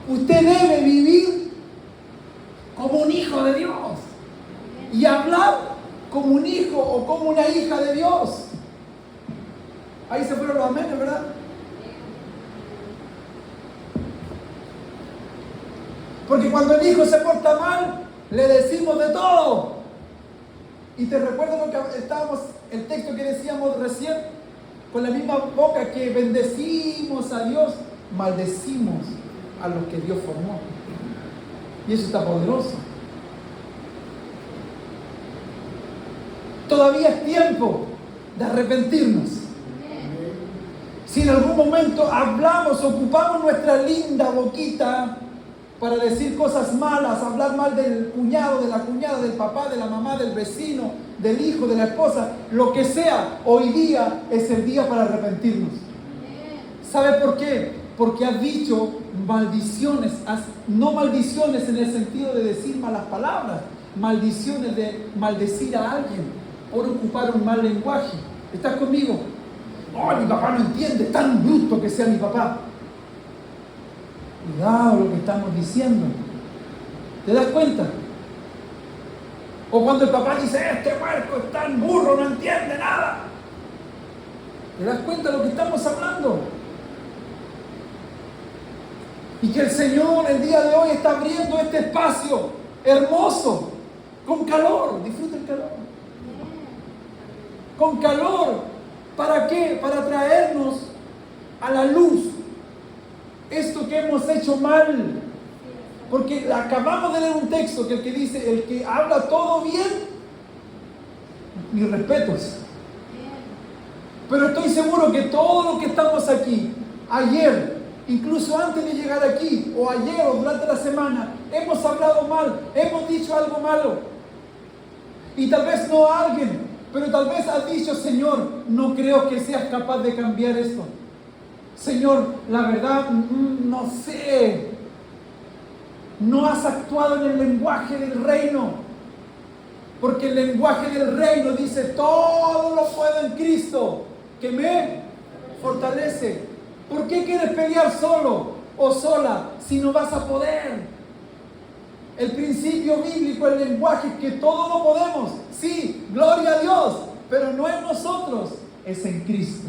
usted debe vivir como un hijo de Dios y hablar como un hijo o como una hija de Dios. Ahí se fueron los amenes, ¿verdad? Porque cuando el hijo se porta mal, le decimos de todo. Y te recuerdo lo que estábamos, el texto que decíamos recién, con la misma boca que bendecimos a Dios, maldecimos a los que Dios formó. Y eso está poderoso. Todavía es tiempo de arrepentirnos. Si en algún momento hablamos, ocupamos nuestra linda boquita para decir cosas malas, hablar mal del cuñado, de la cuñada, del papá, de la mamá, del vecino, del hijo, de la esposa, lo que sea, hoy día es el día para arrepentirnos. ¿Sabe por qué? Porque has dicho maldiciones, no maldiciones en el sentido de decir malas palabras, maldiciones de maldecir a alguien por ocupar un mal lenguaje. ¿Estás conmigo? Oh, mi papá no entiende, tan bruto que sea mi papá. Cuidado lo que estamos diciendo. ¿Te das cuenta? O cuando el papá dice, este huerco es tan burro, no entiende nada. ¿Te das cuenta de lo que estamos hablando? Y que el Señor el día de hoy está abriendo este espacio hermoso, con calor. Disfruta el calor. Con calor. ¿Para qué? Para traernos a la luz esto que hemos hecho mal. Porque acabamos de leer un texto que el que dice, el que habla todo bien, mis respetos. Pero estoy seguro que todos los que estamos aquí, ayer, incluso antes de llegar aquí, o ayer o durante la semana, hemos hablado mal, hemos dicho algo malo. Y tal vez no a alguien, pero tal vez has dicho, Señor, no creo que seas capaz de cambiar esto. Señor, la verdad, no sé. No has actuado en el lenguaje del reino. Porque el lenguaje del reino dice, todo lo puedo en Cristo, que me fortalece. ¿Por qué quieres pelear solo? o sola, si no vas a poder. El principio bíblico, el lenguaje, que todo lo podemos. Sí, gloria a Dios, pero no en nosotros, es en Cristo.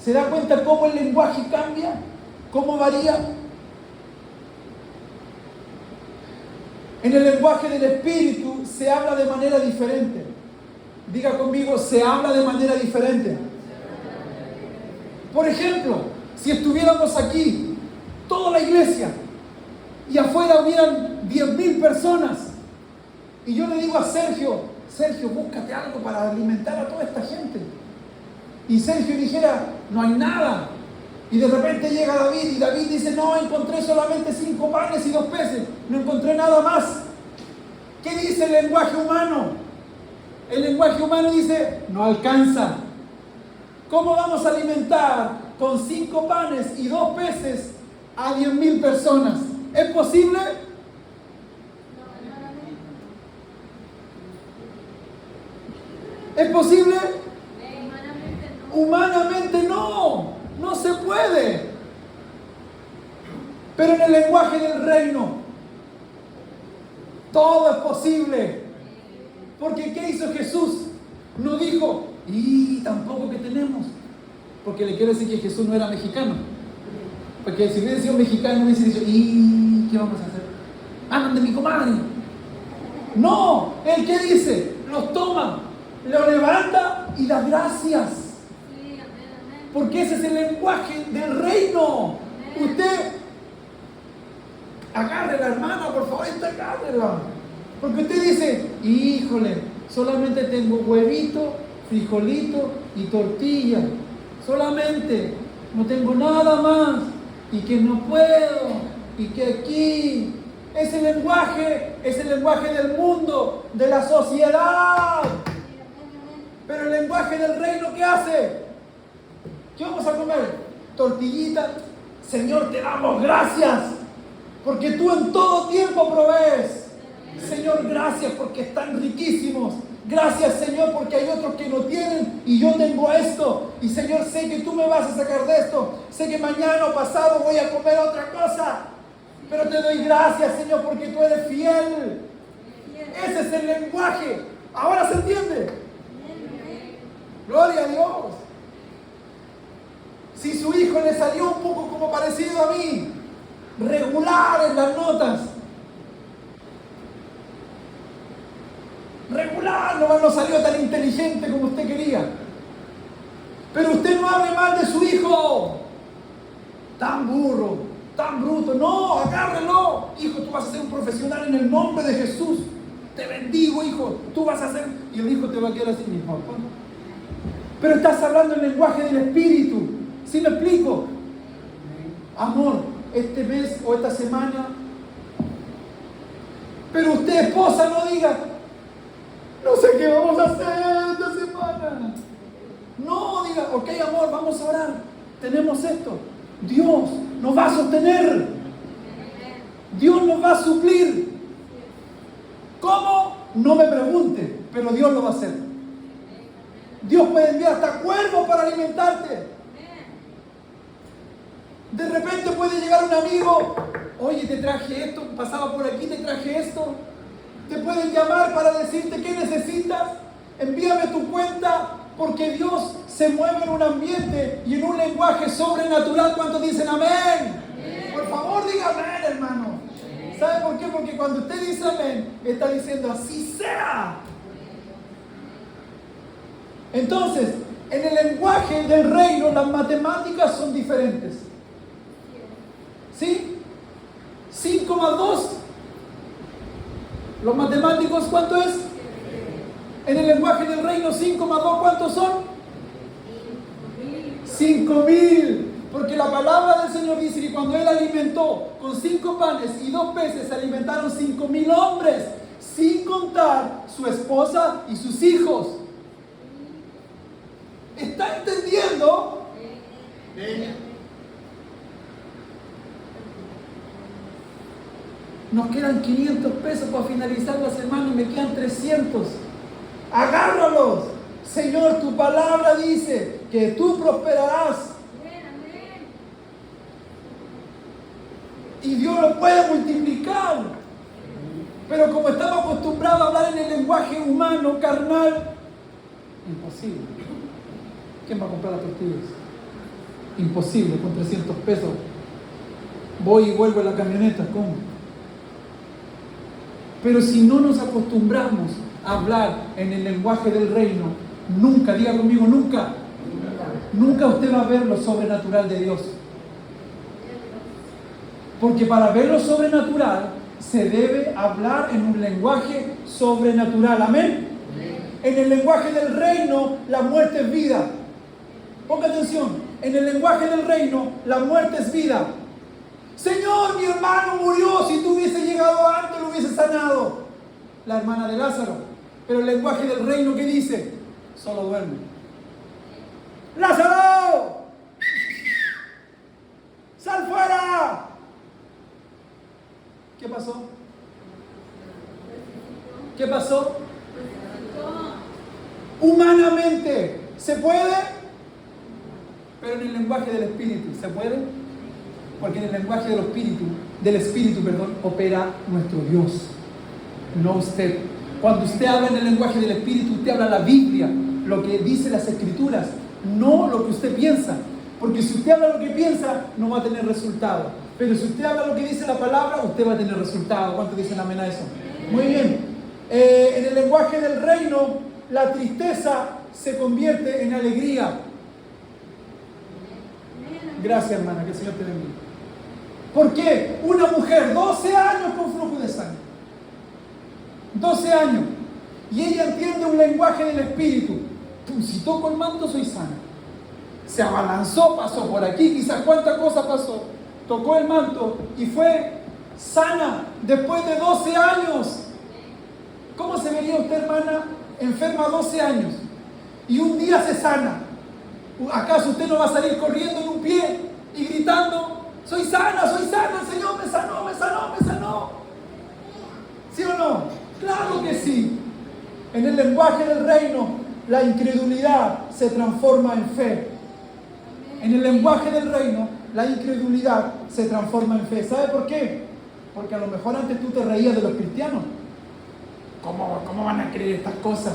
¿Se da cuenta cómo el lenguaje cambia? ¿Cómo varía? En el lenguaje del Espíritu se habla de manera diferente. Diga conmigo, se habla de manera diferente. Por ejemplo, si estuviéramos aquí, toda la iglesia, y afuera hubieran 10.000 personas, y yo le digo a Sergio, búscate algo para alimentar a toda esta gente. Y Sergio dijera, no hay nada. Y de repente llega David, y David dice, no, encontré solamente 5 panes y 2 peces, no encontré nada más. ¿Qué dice el lenguaje humano? El lenguaje humano dice, no alcanza. ¿Cómo vamos a alimentar con 5 panes y 2 peces a 10.000 personas? ¿Es posible? ¿Es posible? Humanamente no, no se puede. Pero en el lenguaje del reino, todo es posible. Porque ¿qué hizo Jesús? No dijo, y tampoco que tenemos. Porque le quiero decir que Jesús no era mexicano. Porque si hubiera sido mexicano, hubiese dicho, ¿y qué vamos a hacer? ¡Hablan de mi comadre! No, ¿él qué dice? Los toma, lo levanta y da gracias. Porque ese es el lenguaje del reino. Usted, agárrela, hermana, por favor, agárrela. Porque usted dice, híjole, solamente tengo huevito, frijolito y tortilla. Solamente, no tengo nada más. Y que no puedo. Y que aquí. Es el lenguaje del mundo, de la sociedad. Pero el lenguaje del reino, ¿qué hace? ¿Qué vamos a comer? Tortillita. Señor, te damos gracias, porque tú en todo tiempo provees. Señor, gracias porque están riquísimos. Gracias, Señor, porque hay otros que no tienen y yo tengo esto. Y Señor, sé que tú me vas a sacar de esto. Sé que mañana o pasado voy a comer otra cosa. Pero te doy gracias, Señor, porque tú eres fiel. Ese es el lenguaje. ¿Ahora se entiende? Gloria a Dios. Si su hijo le salió un poco como parecido a mí, regular en las notas, regular, no salió tan inteligente como usted quería, pero usted no hable mal de su hijo, tan burro, tan bruto. No, agárrelo. Hijo, tú vas a ser un profesional en el nombre de Jesús. Te bendigo, hijo, tú vas a ser. Y el hijo te va a quedar así, mi papá. Pero estás hablando el lenguaje del Espíritu. ¿Sí me explico? Amor, este mes o esta semana. Pero usted, esposa, no diga, no sé qué vamos a hacer esta semana. No, diga, ok, amor, vamos a orar. Tenemos esto. Dios nos va a sostener. Dios nos va a suplir. ¿Cómo? No me pregunte, pero Dios lo va a hacer. Dios puede enviar hasta cuervos para alimentarte. De repente puede llegar un amigo, oye, te traje esto, pasaba por aquí, te traje esto. Te pueden llamar para decirte qué necesitas. Envíame tu cuenta, porque Dios se mueve en un ambiente y en un lenguaje sobrenatural. ¿Cuántos dicen amén? Por favor, diga amén, hermano. ¿Sabe por qué? Porque cuando usted dice amén, está diciendo así sea. Entonces, en el lenguaje del reino, las matemáticas son diferentes. ¿Sí? 5 más 2. Los matemáticos, ¿cuánto es? En el lenguaje del reino, 5 más 2, ¿cuántos son? 5.000. Porque la palabra del Señor dice que cuando Él alimentó con 5 panes y 2 peces, se alimentaron 5.000 hombres, sin contar su esposa y sus hijos. ¿Está entendiendo? Nos quedan 500 pesos para finalizar la semana y me quedan 300. Agárralos. Señor, tu palabra dice que tú prosperarás. Y Dios lo puede multiplicar. Pero como estamos acostumbrados a hablar en el lenguaje humano, carnal, imposible. ¿Quién va a comprar las tortillas? Imposible, con 300 pesos. Voy y vuelvo en la camioneta, ¿cómo? Pero si no nos acostumbramos a hablar en el lenguaje del reino, nunca, diga conmigo, nunca usted va a ver lo sobrenatural de Dios. Porque para ver lo sobrenatural se debe hablar en un lenguaje sobrenatural. ¿Amén? En el lenguaje del reino, la muerte es vida. Ponga atención. En el lenguaje del reino, la muerte es vida. Señor, mi hermano murió. Si tú hubiese llegado antes, lo hubiese sanado. La hermana de Lázaro. Pero el lenguaje del reino, ¿qué dice? Solo duerme. ¡Lázaro! ¡Sal fuera! ¿Qué pasó? ¿Qué pasó? Humanamente, ¿se puede? Pero en el lenguaje del Espíritu, ¿se puede? Porque en el lenguaje del Espíritu, opera nuestro Dios, no usted. Cuando usted habla en el lenguaje del Espíritu, usted habla la Biblia, lo que dice las Escrituras, no lo que usted piensa. Porque si usted habla lo que piensa, no va a tener resultado. Pero si usted habla lo que dice la palabra, usted va a tener resultado. ¿Cuántos dicen amén a eso? Muy bien. En el lenguaje del reino, la tristeza se convierte en alegría. Gracias, hermana, que el Señor te bendiga. ¿Por qué? Una mujer, 12 años con flujo de sangre. 12 años. Y ella entiende un lenguaje del Espíritu. Si toco el manto, soy sana. Se abalanzó, pasó por aquí, quizás cuánta cosa pasó. Tocó el manto y fue sana después de 12 años. ¿Cómo se vería usted, hermana, enferma 12 años y un día se sana? ¿Acaso usted no va a salir corriendo en un pie y gritando, soy sana, el Señor me sanó, me sanó, me sanó? ¿Sí o no? Claro que sí. En el lenguaje del reino, la incredulidad se transforma en fe. En el lenguaje del reino, la incredulidad se transforma en fe. ¿Sabe por qué? Porque a lo mejor antes tú te reías de los cristianos. ¿Cómo van a creer estas cosas?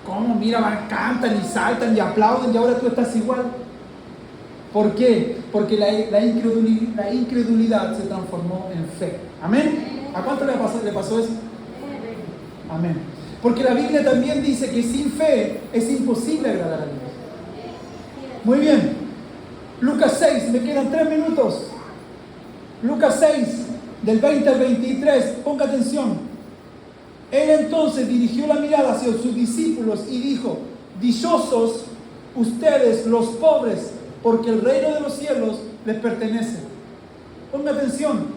¿Cómo? Mira, cantan y saltan y aplauden y ahora tú estás igual. ¿Por qué? Porque la incredulidad se transformó en fe. ¿Amén? ¿A cuánto le pasó eso? Amén. Porque la Biblia también dice que sin fe es imposible agradar a Dios. Muy bien. Lucas 6, me quedan 3 minutos. Lucas 6, del 20 al 23, ponga atención. Él entonces dirigió la mirada hacia sus discípulos y dijo, dichosos ustedes los pobres, porque el reino de los cielos les pertenece. Ponga atención.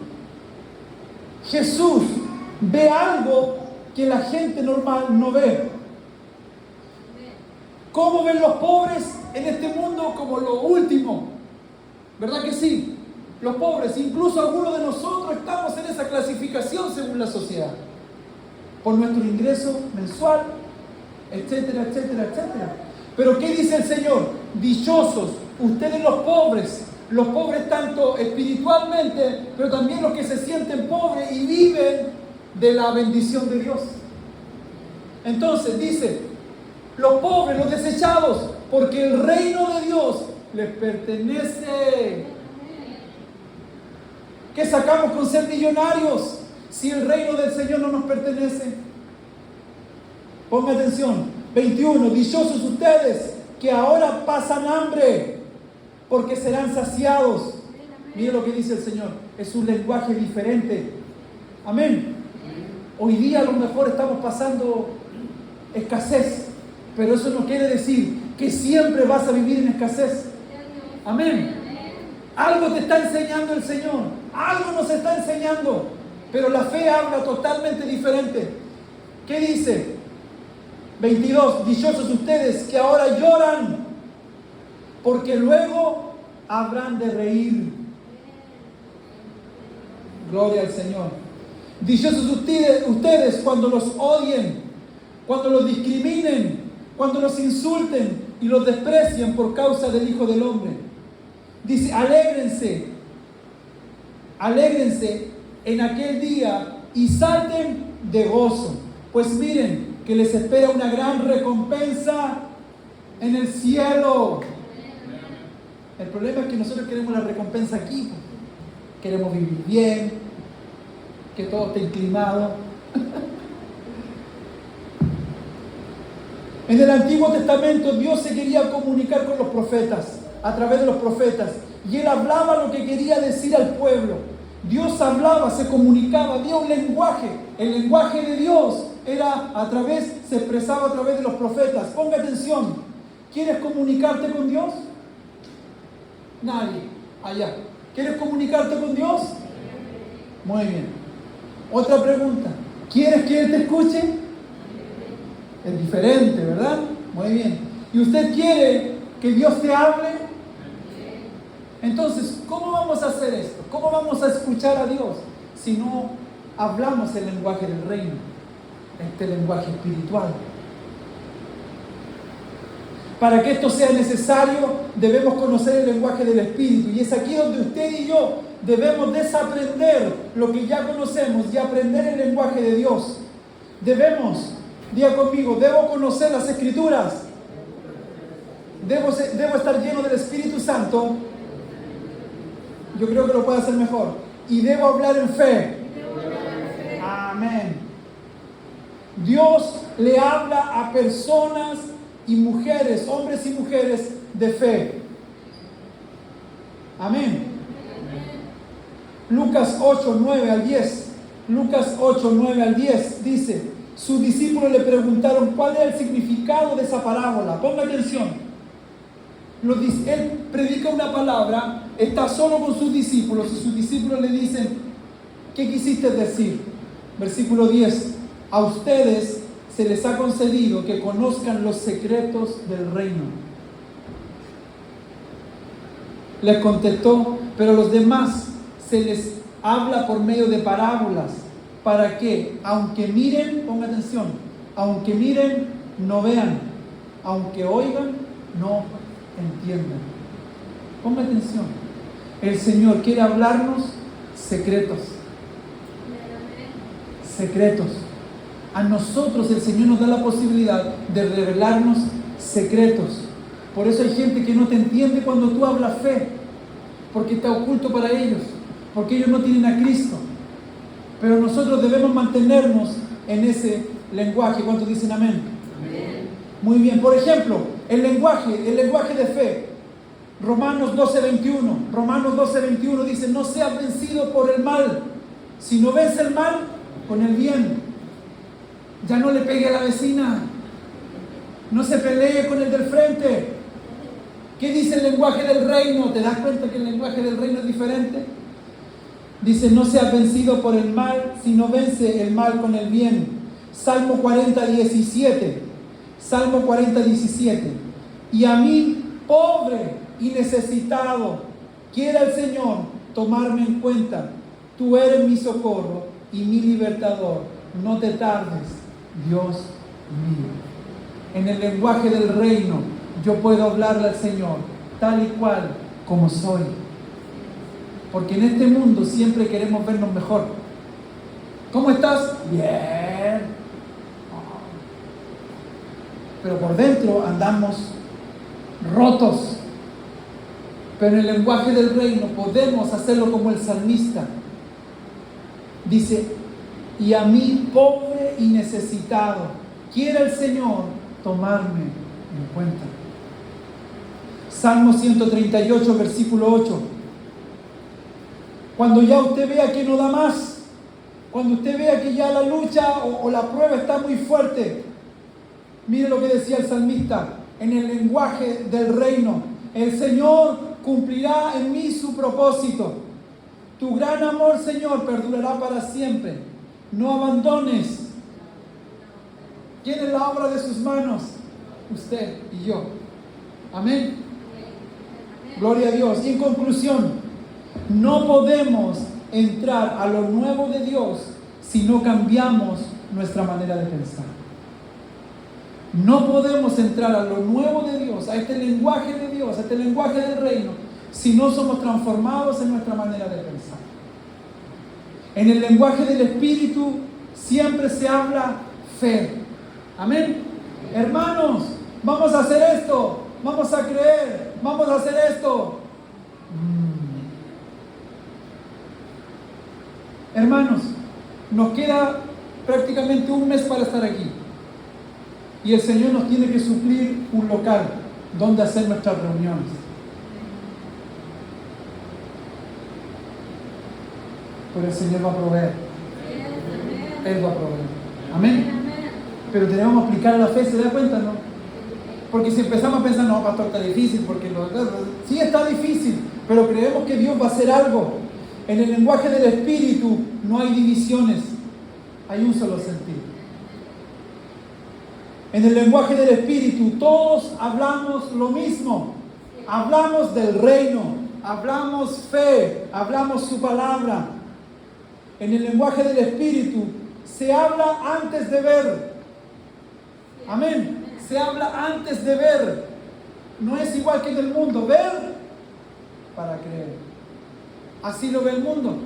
Jesús ve algo que la gente normal no ve. ¿Cómo ven los pobres en este mundo? Como lo último. ¿Verdad que sí? Los pobres, incluso algunos de nosotros estamos en esa clasificación según la sociedad. Por nuestro ingreso mensual, etcétera, etcétera, etcétera. Pero ¿qué dice el Señor? Dichosos ustedes los pobres tanto espiritualmente, pero también los que se sienten pobres y viven de la bendición de Dios. Entonces dice, los pobres, los desechados, porque el reino de Dios les pertenece. ¿Qué sacamos con ser millonarios si el reino del Señor no nos pertenece? Ponga atención. 21. Dichosos ustedes que ahora pasan hambre, porque serán saciados. Mire lo que dice el Señor. Es un lenguaje diferente. Amén. Hoy día a lo mejor estamos pasando escasez, pero eso no quiere decir que siempre vas a vivir en escasez. Amén. Algo te está enseñando el Señor. Algo nos está enseñando. Pero la fe habla totalmente diferente. ¿Qué dice? 22. Dichosos ustedes que ahora lloran, porque luego habrán de reír. Gloria al Señor. Dichosos ustedes cuando los odien, cuando los discriminen, cuando los insulten y los desprecien por causa del Hijo del Hombre. Dice, alégrense Alégrense en aquel día y salten de gozo, pues miren que les espera una gran recompensa en el cielo. El problema es que nosotros queremos la recompensa aquí. Queremos vivir bien, que todo esté inclinado. En el Antiguo Testamento Dios se quería comunicar con los profetas, a través de los profetas, y Él hablaba lo que quería decir al pueblo. Dios hablaba, se comunicaba, había un lenguaje. El lenguaje de Dios era se expresaba a través de los profetas. Ponga atención. ¿Quieres comunicarte con Dios? Nadie. Allá. ¿Quieres comunicarte con Dios? Muy bien. Otra pregunta. ¿Quieres que Él te escuche? Es diferente, ¿verdad? Muy bien. ¿Y usted quiere que Dios te hable? Entonces, ¿cómo vamos a hacer esto? ¿Cómo vamos a escuchar a Dios si no hablamos el lenguaje del reino? Este lenguaje espiritual. Para que esto sea necesario, debemos conocer el lenguaje del Espíritu. Y es aquí donde usted y yo debemos desaprender lo que ya conocemos y aprender el lenguaje de Dios. Debemos, diga conmigo, debo conocer las Escrituras. Debo estar lleno del Espíritu Santo. Yo creo que lo puedo hacer mejor. Y debo hablar en fe. Amén. Dios le habla a personas y mujeres, hombres y mujeres de fe. Amén. Lucas 8, 9 al 10. Lucas 8, 9 al 10 dice: sus discípulos le preguntaron cuál era el significado de esa parábola. Ponga atención. Él predica una palabra, está solo con sus discípulos y sus discípulos le dicen: ¿qué quisiste decir? Versículo 10: a ustedes se les ha concedido que conozcan los secretos del reino. Les contestó: pero a los demás se les habla por medio de parábolas, para que, aunque miren, ponga atención, aunque miren, no vean, aunque oigan, no entiendan. Ponga atención. El Señor quiere hablarnos secretos. Secretos. A nosotros el Señor nos da la posibilidad de revelarnos secretos. Por eso hay gente que no te entiende cuando tú hablas fe, porque está oculto para ellos, porque ellos no tienen a Cristo. Pero nosotros debemos mantenernos en ese lenguaje. ¿Cuántos dicen amén? Amén. Muy bien. Por ejemplo, el lenguaje de fe. Romanos 12:21 dice: no seas vencido por el mal, sino vence el mal con el bien. Ya no le pegue a la vecina, no se pelee con el del frente. ¿Qué dice el lenguaje del reino? ¿Te das cuenta que el lenguaje del reino es diferente? Dice: no seas vencido por el mal, sino vence el mal con el bien. Salmo 40:17. Salmo 40:17. Y a mí, pobre y necesitado, quiera el Señor tomarme en cuenta. Tú eres mi socorro y mi libertador. No te tardes, Dios mío. En el lenguaje del reino, yo puedo hablarle al Señor tal y cual como soy. Porque en este mundo siempre queremos vernos mejor. ¿Cómo estás? Bien. Pero por dentro andamos rotos. Pero en el lenguaje del reino podemos hacerlo como el salmista. Dice: y a mí, pobre y necesitado, quiera el Señor tomarme en cuenta. Salmo 138, versículo 8. Cuando ya usted vea que no da más, cuando usted vea que ya la lucha o la prueba está muy fuerte, mire lo que decía el salmista en el lenguaje del reino: el Señor cumplirá en mí su propósito. Tu gran amor, Señor, perdurará para siempre. No abandones. ¿Quién es la obra de sus manos? Usted y yo. Amén. Gloria a Dios. Y en conclusión, no podemos entrar a lo nuevo de Dios si no cambiamos nuestra manera de pensar. No podemos entrar a lo nuevo de Dios, a este lenguaje de Dios, a este lenguaje del reino, si no somos transformados en nuestra manera de pensar. En el lenguaje del Espíritu siempre se habla fe. Amén. Hermanos, vamos a hacer esto, vamos a creer, vamos a hacer esto. Hermanos, nos queda prácticamente un mes para estar aquí. Y el Señor nos tiene que suplir un local donde hacer nuestras reuniones. Pero el Señor va a proveer. Él va a proveer. Amén. Pero tenemos que aplicar a la fe, ¿se da cuenta, no? Porque si empezamos a pensar, no, pastor, está difícil, porque sí está difícil, pero creemos que Dios va a hacer algo. En el lenguaje del Espíritu no hay divisiones, hay un solo sentido. En el lenguaje del Espíritu todos hablamos lo mismo. Hablamos del reino, hablamos fe, hablamos su palabra. En el lenguaje del Espíritu se habla antes de ver. Amén. Se habla antes de ver. No es igual que en el mundo. Ver para creer. Así lo ve el mundo.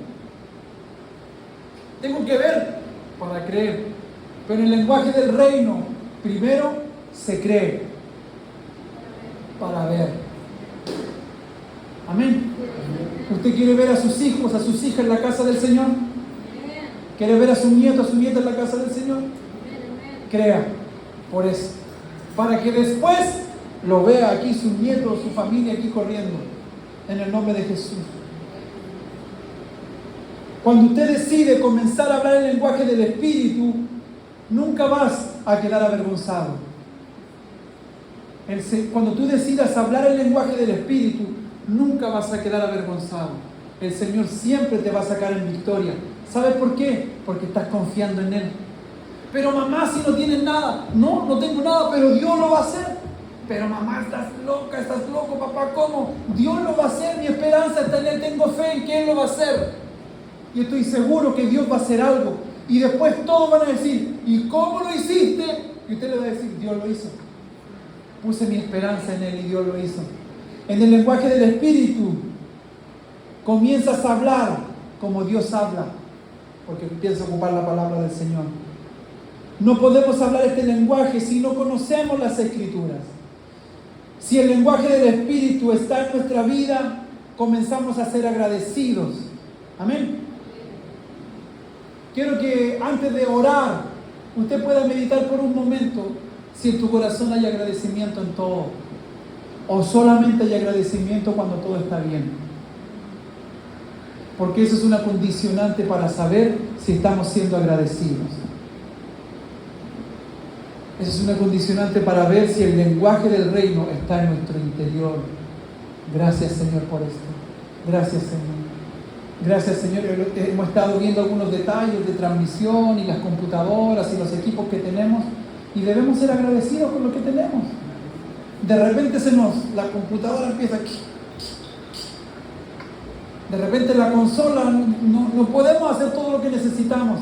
Tengo que ver para creer. Pero en el lenguaje del reino, primero se cree para ver. Amén. ¿Usted quiere ver a sus hijos, a sus hijas en la casa del Señor? ¿Quiere ver a su nieto, a su nieta en la casa del Señor? Crea por eso. Para que después lo vea aquí su nieto, su familia aquí corriendo. En el nombre de Jesús. Cuando usted decide comenzar a hablar el lenguaje del Espíritu, nunca vas a quedar avergonzado. Cuando tú decidas hablar el lenguaje del Espíritu, nunca vas a quedar avergonzado. El Señor siempre te va a sacar en victoria. ¿Sabes por qué? Porque estás confiando en Él. Pero mamá, si no tienes nada. No, no tengo nada, pero Dios lo va a hacer. Pero mamá, estás loca, estás loco, papá, ¿cómo? Dios lo va a hacer, mi esperanza está en Él, tengo fe en que Él lo va a hacer. Y estoy seguro que Dios va a hacer algo. Y después todos van a decir, ¿y cómo lo hiciste? Y usted le va a decir, Dios lo hizo. Puse mi esperanza en Él y Dios lo hizo. En el lenguaje del Espíritu, comienzas a hablar como Dios habla, porque empiezas a ocupar la palabra del Señor. No podemos hablar este lenguaje si no conocemos las Escrituras. Si el lenguaje del Espíritu está en nuestra vida, comenzamos a ser agradecidos. Amén. Quiero que antes de orar, usted pueda meditar por un momento si en tu corazón hay agradecimiento en todo, o solamente hay agradecimiento cuando todo está bien. Porque eso es una condicionante para saber si estamos siendo agradecidos. Eso es una condicionante para ver si el lenguaje del reino está en nuestro interior. Gracias, Señor, por esto. Gracias, Señor. Gracias, Señor. Hemos estado viendo algunos detalles de transmisión y las computadoras y los equipos que tenemos, y debemos ser agradecidos con lo que tenemos. De repente la computadora empieza aquí. De repente la consola, no podemos hacer todo lo que necesitamos,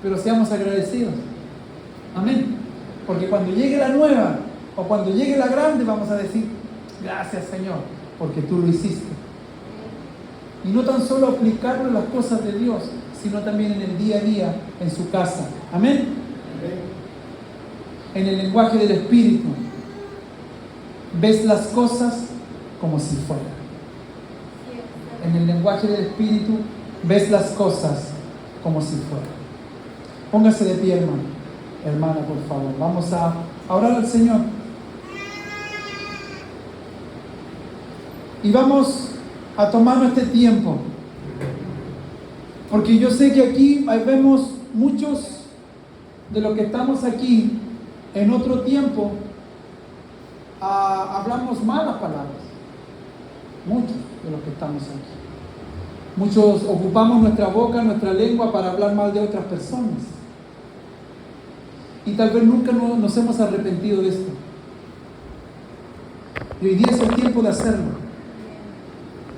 pero seamos agradecidos. Amén. Porque cuando llegue la nueva o cuando llegue la grande, vamos a decir, gracias, Señor, porque tú lo hiciste. Y no tan solo aplicarlo en las cosas de Dios, sino también en el día a día, en su casa. Amén. En el lenguaje del Espíritu, ves las cosas como si fueran. En el lenguaje del Espíritu, ves las cosas como si fueran. Póngase de pie, hermano. Hermana, por favor. Vamos a orar al Señor. Y vamos a tomarnos este tiempo. Porque yo sé que aquí vemos muchos de los que estamos aquí en otro tiempo. Hablamos malas palabras. Muchos de los que estamos aquí. Muchos ocupamos nuestra boca, nuestra lengua para hablar mal de otras personas. Y tal vez nunca nos hemos arrepentido de esto. Y hoy día es el tiempo de hacerlo.